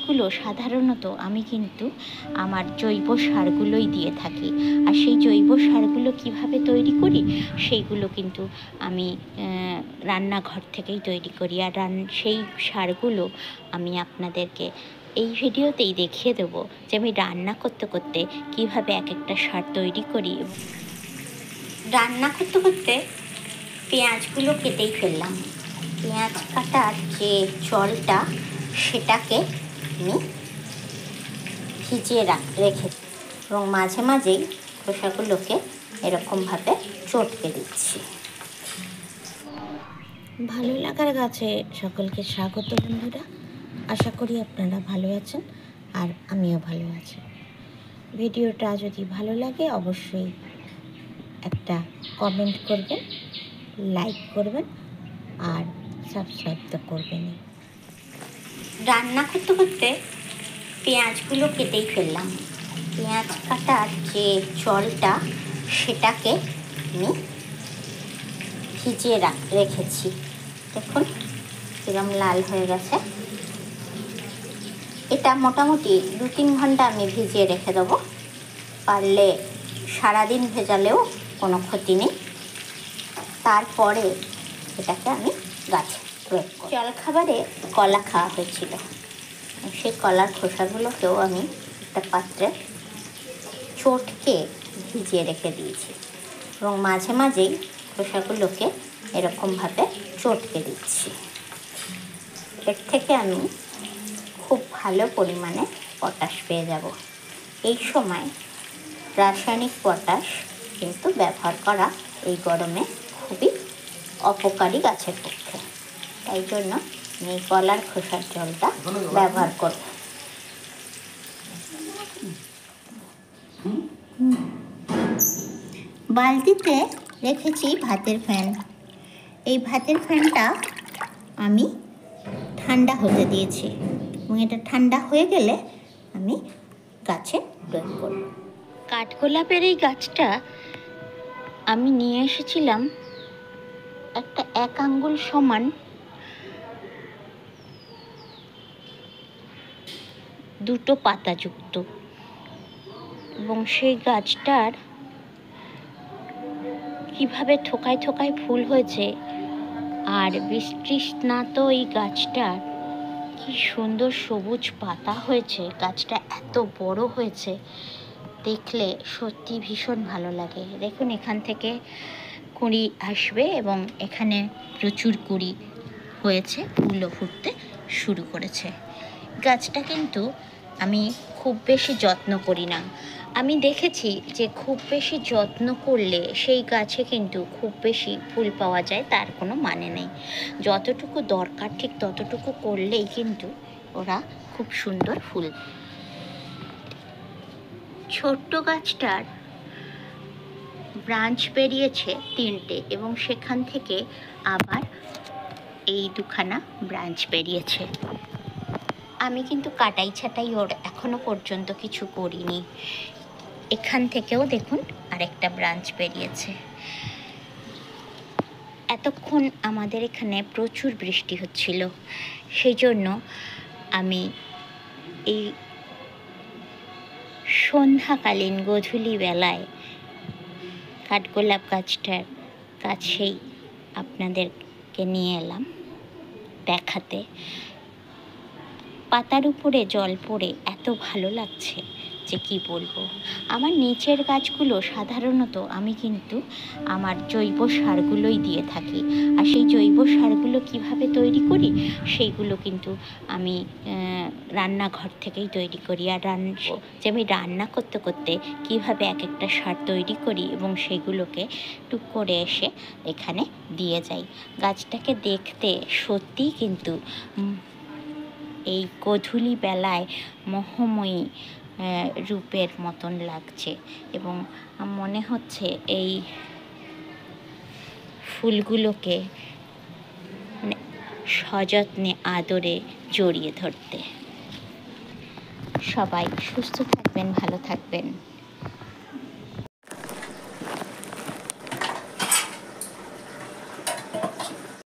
গাছগুলো সাধারণত আমি কিন্তু আমার জৈব সারগুলোই দিয়ে থাকি। আর সেই জৈব সারগুলো কিভাবে তৈরি করি সেইগুলো কিন্তু আমি রান্নাঘর থেকেই তৈরি করি। আর সেই সারগুলো আমি আপনাদেরকে এই ভিডিওতেই দেখিয়ে দেবো যে আমি রান্না করতে করতে কিভাবে এক একটা সার তৈরি করি। রান্না করতে করতে পেঁয়াজগুলো কেটেই ফেললাম। পেঁয়াজ কাটার যে জলটা সেটাকে আমি ভিজিয়ে রেখে এবং মাঝে মাঝেই খোসাগুলোকে এরকমভাবে চটকে দিচ্ছি। ভালো লাগার গাছে সকলকে স্বাগত বন্ধুরা। আশা করি আপনারা ভালো আছেন আর আমিও ভালো আছি। ভিডিওটা যদি ভালো লাগে অবশ্যই একটা কমেন্ট করবেন, লাইক করবেন আর সাবস্ক্রাইব তো করবেনই। রান্না করতে করতে পেঁয়াজগুলো কেটেই ফেললাম। পেঁয়াজ কাটার যে জলটা সেটাকে আমি ভিজিয়ে রেখেছি। দেখুন এরকম লাল হয়ে গেছে। এটা মোটামুটি 2-3 ঘন্টা আমি ভিজিয়ে রেখে দেবো। পারলে সারাদিন ভেজালেও কোনো ক্ষতি নেই। তারপরে এটাকে আমি গাছে প্রয়োগ করব। জলখাবারে কলা খাওয়া হয়েছিল, সেই কলার খোসাগুলোকেও আমি একটা পাত্রে চটকে ভিজিয়ে রেখে দিয়েছি এবং মাঝে মাঝেই খোসাগুলোকে এরকমভাবে চটকে দিচ্ছি। এর থেকে আমি খুব ভালো পরিমাণে পটাশ পেয়ে যাব। এই সময় রাসায়নিক পটাশ কিন্তু ব্যবহার করা এই গরমে খুবই অপকারী গাছের পক্ষে। তাই জন্য আমি কলার খোসার জলটা ব্যবহার করব। বালতিতে রেখেছি ভাতের ফ্যান। এই ভাতের ফ্যানটা আমি ঠান্ডা হতে দিয়েছি এবং এটা ঠান্ডা হয়ে গেলে আমি গাছে প্রয়োগ করব। কাঠগোলাপের এই গাছটা আমি নিয়ে এসেছিলাম একটা 1 আঙ্গুল সমান দুটো পাতাযুক্ত এবং সেই গাছটার কিভাবে থোকায় থোকায় ফুল হয়েছে আর বিস্তৃষ্ণাত এই গাছটার কি সুন্দর সবুজ পাতা হয়েছে। গাছটা এত বড় হয়েছে, দেখলে সত্যি ভীষণ ভালো লাগে। দেখুন এখান থেকে কুঁড়ি আসবে এবং এখানে প্রচুর কুঁড়ি হয়েছে, ফুলও ফুটতে শুরু করেছে। গাছটা কিন্তু আমি খুব বেশি যত্ন করি না। আমি দেখেছি যে খুব বেশি যত্ন করলে সেই গাছে কিন্তু খুব বেশি ফুল পাওয়া যায়, তার কোনো মানে নেই। যতটুকু দরকার ঠিক ততটুকু করলেই কিন্তু ওরা খুব সুন্দর ফুল। ছোট্ট গাছটার ব্রাঞ্চ বেরিয়েছে 3টে এবং সেখান থেকে আবার এই 2খানা ব্রাঞ্চ বেরিয়েছে। আমি কিন্তু কাটাই ছাটাই ওর এখনো পর্যন্ত কিছু করিনি। এখান থেকেও দেখুন আরেকটা ব্রাঞ্চ বেরিয়েছে। এতক্ষণ আমাদের এখানে প্রচুর বৃষ্টি হচ্ছিল, সেই জন্য আমি এই সন্ধ্যাকালীন গধূলি বেলায় কাঠগোলাপ গাছটার কাছেই আপনাদেরকে নিয়ে এলাম দেখাতে। পাতার উপরে জল পড়ে এত ভালো লাগছে যে কি বলবো। আমার নিচের গাছগুলো সাধারণত আমি কিন্তু আমার জৈব সারগুলোই দিয়ে থাকি। আর সেই জৈব সারগুলো কিভাবে তৈরি করি সেইগুলো কিন্তু আমি রান্নাঘর থেকেই তৈরি করি। আর যে আমি রান্না করতে করতে কিভাবে এক একটা সার তৈরি করি এবং সেগুলোকে টুক করে এসে এখানে দিয়ে যাই। গাছটাকে দেখতে সত্যিই কিন্তু এই গধূলি বেলায় মোহময়ী রূপের মতন লাগছে এবং মনে হচ্ছে এই ফুলগুলোকে সযত্নে আদরে জড়িয়ে ধরতে। সবাই সুস্থ থাকবেন, ভালো থাকবেন।